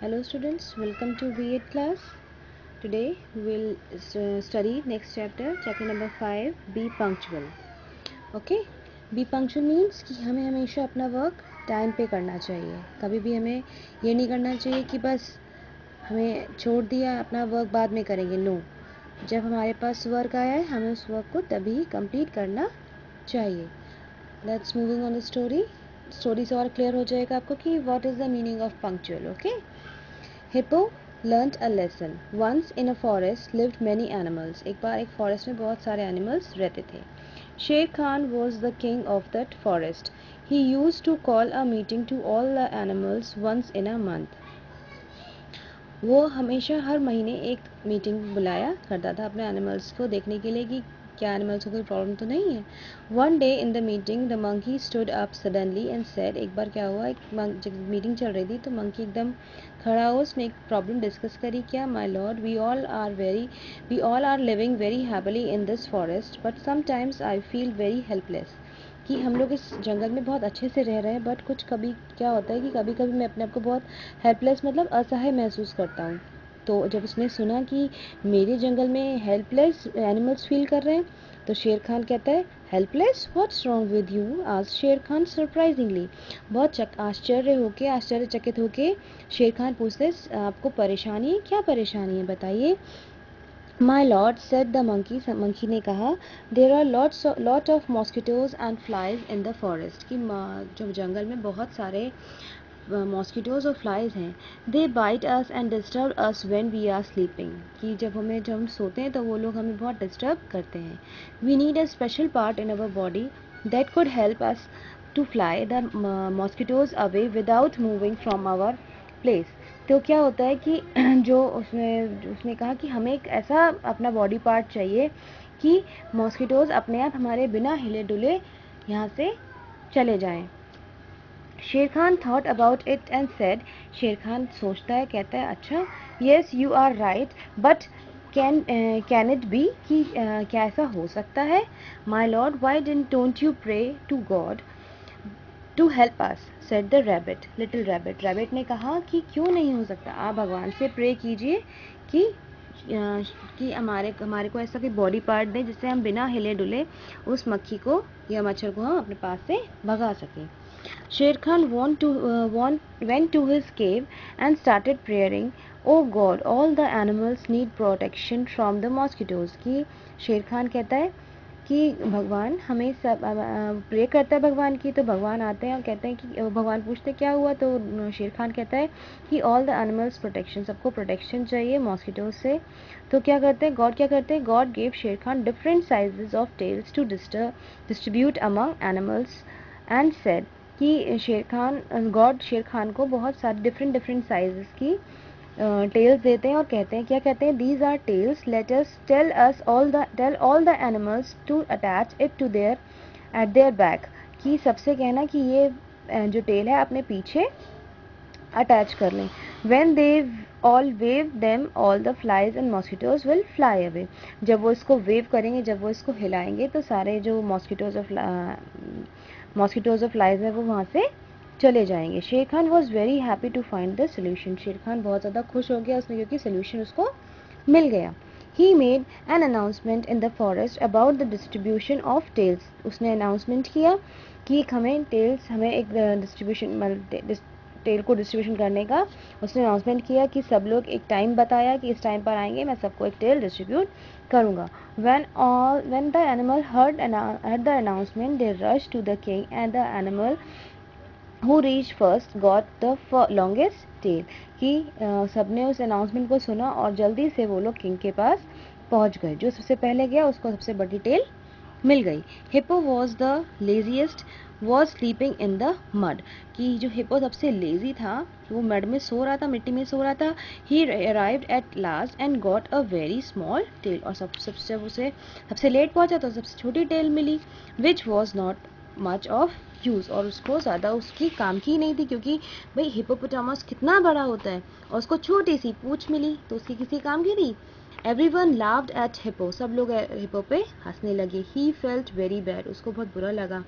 Hello students, welcome to B8 class. Today we will study next chapter number 5, be punctual. Okay? Be punctual means कि हमें हमेशा अपना work time पे करना चाहिए. कभी भी हमें ये नहीं करना चाहिए कि बस हमें छोड़ दिया अपना वर्क बाद में करेंगे. नो, जब हमारे पास वर्क आया है हमें उस वर्क को तभी कंप्लीट करना चाहिए. Let's moving on the story से और क्लियर हो जाएगा आपको कि what is the meaning of punctual. Okay. Hippo learnt a lesson. Once in a forest lived many animals. एक बार एक फॉरेस्ट में बहुत सारे एनिमल्स रहते थे. Sher Khan was the king of that forest. He used to call a meeting to all the animals once in a month. वो हमेशा हर महीने एक मीटिंग बुलाया करता था अपने एनिमल्स को देखने के लिए कि क्या एनिमल्स को कोई प्रॉब्लम तो नहीं है. One day in the meeting the monkey stood up suddenly and said. एक बार क्या हुआ, जब मीटिंग चल रही थी तो मंकी एकदम खड़ा हुआ. उसने एक प्रॉब्लम डिस्कस करी. क्या? My lord, we all are living very happily in this forest but sometimes I feel very helpless. कि हम लोग इस जंगल में बहुत अच्छे से रह रहे हैं बट कुछ कभी क्या होता है कि कभी कभी मैं अपने आप को बहुत हेल्पलेस मतलब असहाय महसूस करता हूँ. तो जब उसने सुना कि मेरे जंगल में हेल्पलेस एनिमल्स फील कर रहे हैं तो शेर खान कहता है helpless, what's wrong with you? आज शेर खान सरप्राइजिंगली. बहुत आश्चर्यचकित होके शेर खान पूछते आपको परेशानी है? क्या परेशानी है बताइए. My lord said the monkey. Monkey ने कहा there are lot of mosquitoes and flies in the forest. कि जो जंगल में बहुत सारे मॉस्किटोज और फ्लाइज हैं. They bite us and disturb us when we are sleeping. कि जब हम सोते हैं तो वो लोग हमें बहुत डिस्टर्ब करते हैं. We need a special part in our body that could help us to fly the mosquitoes away without moving from our place. तो क्या होता है कि जो उसने कहा कि हमें एक ऐसा अपना बॉडी पार्ट चाहिए कि मॉस्किटोज अपने आप हमारे बिना हिले डुले यहाँ से चले जाएं. Sher Khan thought about it and said. Sher Khan सोचता है, कहता है अच्छा, yes you are right but can it be कि क्या ऐसा हो सकता है? My lord why don't you pray to God to help us said the rabbit. Little rabbit. Rabbit ने कहा कि क्यों नहीं हो सकता, आप भगवान से प्रे कीजिए कि हमारे को ऐसा कोई बॉडी पार्ट दें जिससे हम बिना हिले डुले उस मक्खी को या मच्छर को हम अपने पास से भगा सकें. Sher Khan went to his cave and started praying. Oh God, all the animals need protection from the mosquitoes. कि शेर खान कहता है कि भगवान हमें सब प्रे करता है भगवान की. तो भगवान आते हैं और कहते हैं कि भगवान पूछते क्या हुआ. तो शेर खान कहता है कि ऑल द एनिमल्स प्रोटेक्शन, सबको प्रोटेक्शन चाहिए मॉस्किटोज से. तो क्या करते हैं God gave Sher Khan different sizes of tails to distribute among animals and said कि गॉड शेर खान को बहुत सारे डिफरेंट साइजेस की टेल्स देते हैं और कहते हैं, क्या कहते हैं, these are tails let us tell all the animals to attach it to their at their back. कि सबसे कहना कि ये जो टेल है अपने पीछे अटैच कर लें. When they all wave them all the flies and mosquitoes will fly away. जब वो इसको वेव करेंगे, जब वो इसको हिलाएंगे तो सारे जो मॉस्किटोज और फ्लाइज हैं वो वहाँ से चले जाएंगे. Sher Khan was very happy to find the solution. Sher Khan बहुत ज़्यादा खुश हो गया उसने क्योंकि सोल्यूशन उसको मिल गया. He made an announcement in the forest about the distribution of tails. उसने अनाउंसमेंट किया कि हमें एक टेल को डिस्ट्रीब्यूशन करने का उसने अनाउंसमेंट किया कि सब लोग एक टाइम बताया कि इस टाइम पर आएंगे, मैं सबको एक टेल डिस्ट्रीब्यूट करूँगा. When the animal heard the announcement, they rushed to the king, and the animal who reached first got the longest tail. कि सबने उस अनाउंसमेंट को सुना और जल्दी से वो लोग किंग के पास पहुंच गए. जो सबसे पहले गया उसको सबसे बड़ी टेल मिल गई. Hippo was the laziest was sleeping in the mud. कि जो हिप्पो सबसे लेजी था वो मड में सो रहा था, मिट्टी में सो रहा था. He arrived at last and got a very small tail. और सबसे लेट पहुंचा तो सबसे छोटी टेल मिली which was not much of use. और उसको ज़्यादा उसकी काम की नहीं थी क्योंकि भाई हिप्पोपोटामस कितना बड़ा होता है और उसको छोटी सी पूंछ मिली तो उसकी किसी काम की थी. Everyone laughed at Hippo. सब लोग हिप्पो पे हंसने लगे. He felt very bad. उसको बहुत बुरा लगा.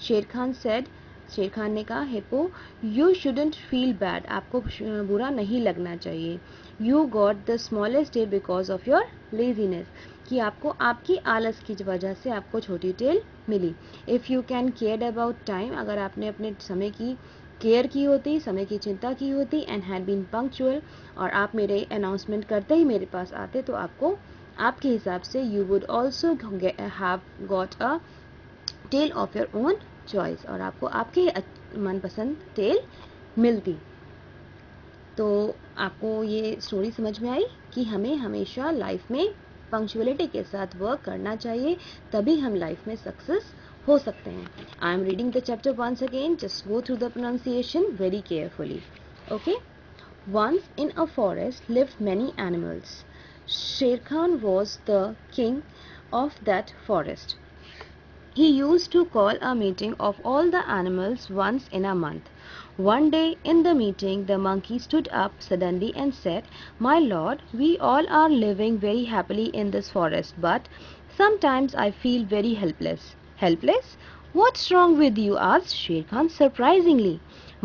शेर खान said, शेर खान ने कहा, hippo you shouldn't feel bad, आपको बुरा नहीं लगना चाहिए. You got the smallest tail because of your laziness, कि आपको आपकी आलस की वजह से आपको छोटी टेल मिली. If you can care about time, अगर आपने अपने समय की केयर की होती, समय की चिंता की होती, एंड हैड बीन पंक्चुअल, और आप मेरे अनाउंसमेंट करते ही मेरे पास आते, तो आपको आपके हिसाब से you would also have got a tail of your own choice, और आपको आपके मनपसंद टेल मिलती. तो आपको ये स्टोरी समझ में आई कि हमें हमेशा लाइफ में पंक्चुअलिटी के साथ वर्क करना चाहिए, तभी हम लाइफ में सक्सेस हो सकते हैं. I am reading the chapter once again, just go through the pronunciation very carefully. Okay. Once in a forest lived many animals. Sher Khan was the king of that forest. He used to call a meeting of all the animals once in a month. One day in the meeting, the monkey stood up suddenly and said, "My lord, we all are living very happily in this forest, but sometimes I feel very helpless." "Helpless? What's wrong with you?" asked Sher Khan surprisingly.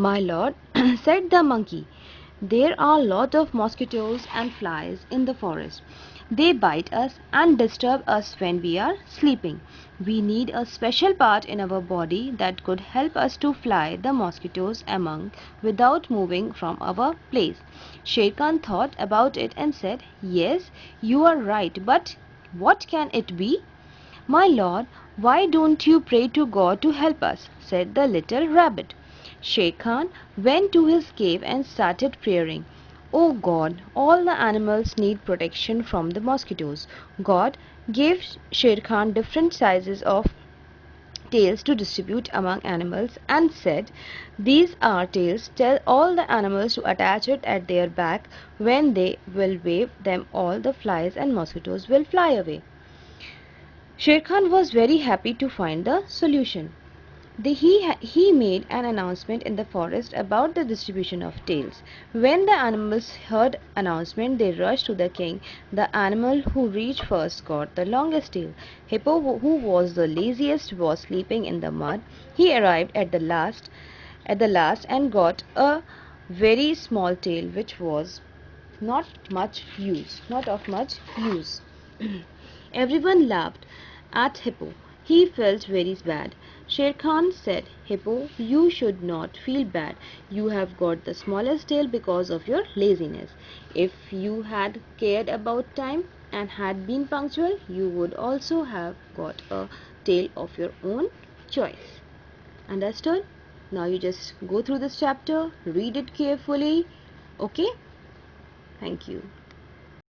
"My lord," said the monkey, "there are a lot of mosquitoes and flies in the forest. They bite us and disturb us when we are sleeping. We need a special part in our body that could help us to fly the mosquitoes among without moving from our place." Sher Khan thought about it and said, "Yes, you are right, but what can it be?" "My lord, why don't you pray to God to help us?" said the little rabbit. Sher Khan went to his cave and started praying. "Oh God, all the animals need protection from the mosquitoes." God gave Sher Khan different sizes of tails to distribute among animals and said, "These are tails. Tell all the animals to attach it at their back. When they will wave them, all the flies and mosquitoes will fly away." Sher Khan was very happy to find the solution. He made an announcement in the forest about the distribution of tails. When the animals heard announcement, they rushed to the king. The animal who reached first got the longest tail. Hippo, who was the laziest, was sleeping in the mud. He arrived at the last and got a very small tail, which was not of much use. Everyone laughed at Hippo. He felt very bad. Sher Khan said, "Hippo, you should not feel bad. You have got the smallest tail because of your laziness. If you had cared about time and had been punctual, you would also have got a tail of your own choice." Understood? Now you just go through this chapter, read it carefully. Okay? Thank you.